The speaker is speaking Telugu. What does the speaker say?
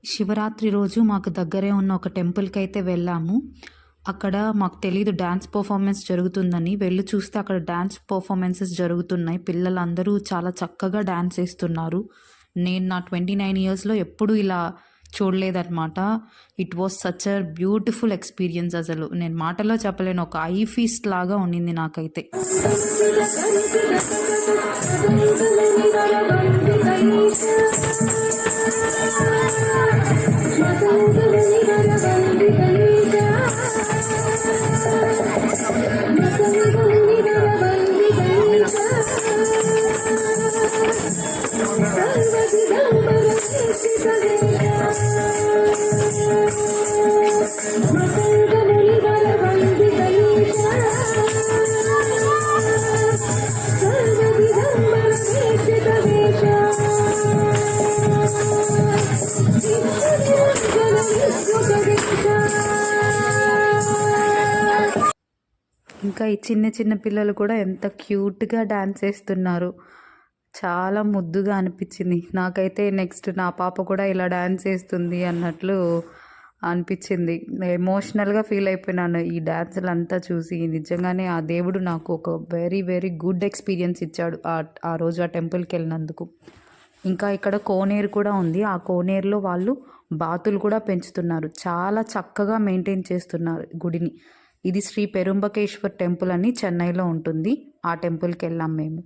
శివరాత్రి రోజు మాకు దగ్గరే ఉన్న ఒక టెంపుల్‌కైతే వెళ్ళాము. అక్కడ మాకు తెలీదు డాన్స్ పర్ఫార్మెన్స్ జరుగుతుందని. వెళ్లి చూస్తే అక్కడ డాన్స్ పర్ఫార్మెన్సెస్ జరుగుతున్నాయి. పిల్లలందరూ చాలా చక్కగా డాన్స్ ఏస్తున్నారు. నేను నా 29 ఇయర్స్‌లో ఎప్పుడూ ఇలా చూడలేదనమాట. It was such a beautiful experience అసలు. నేను మాటల్లో చెప్పలేను. ఒక ఐ ఫీస్ట్ లాగా ఉండింది నాకైతే. ఇంకా ఈ చిన్న చిన్న పిల్లలు కూడా ఎంత క్యూట్‌గా డాన్స్ ఏస్తున్నారు. చాలా ముద్దుగా అనిపించింది. నాకైతే నెక్స్ట్ నా పాప కూడా ఇలా డాన్స్ ఏస్తుంది అన్నట్లు అనిపించింది. ఎమోషనల్‌గా ఫీల్ అయిపోయినాను ఈ డాన్సులంతా చూసి. నిజంగానే ఆ దేవుడు నాకు ఒక వెరీ వెరీ గుడ్ ఎక్స్‌పీరియన్స్ ఇచ్చాడు ఆ రోజు ఆ టెంపుల్‌కెళ్ళినందుకు. ఇంకా ఇక్కడ కోనేరు కూడా ఉంది. ఆ కోనేరులో వాళ్ళు బాతులు కూడా పెంచుతున్నారు. చాలా చక్కగా మెయింటైన్ చేస్తున్నారు గుడిని. ఇది శ్రీ పెరుంబకేశ్వర్ టెంపుల్ అని చెన్నైలో ఉంటుంది. ఆ టెంపుల్‌కెళ్ళాం మేము.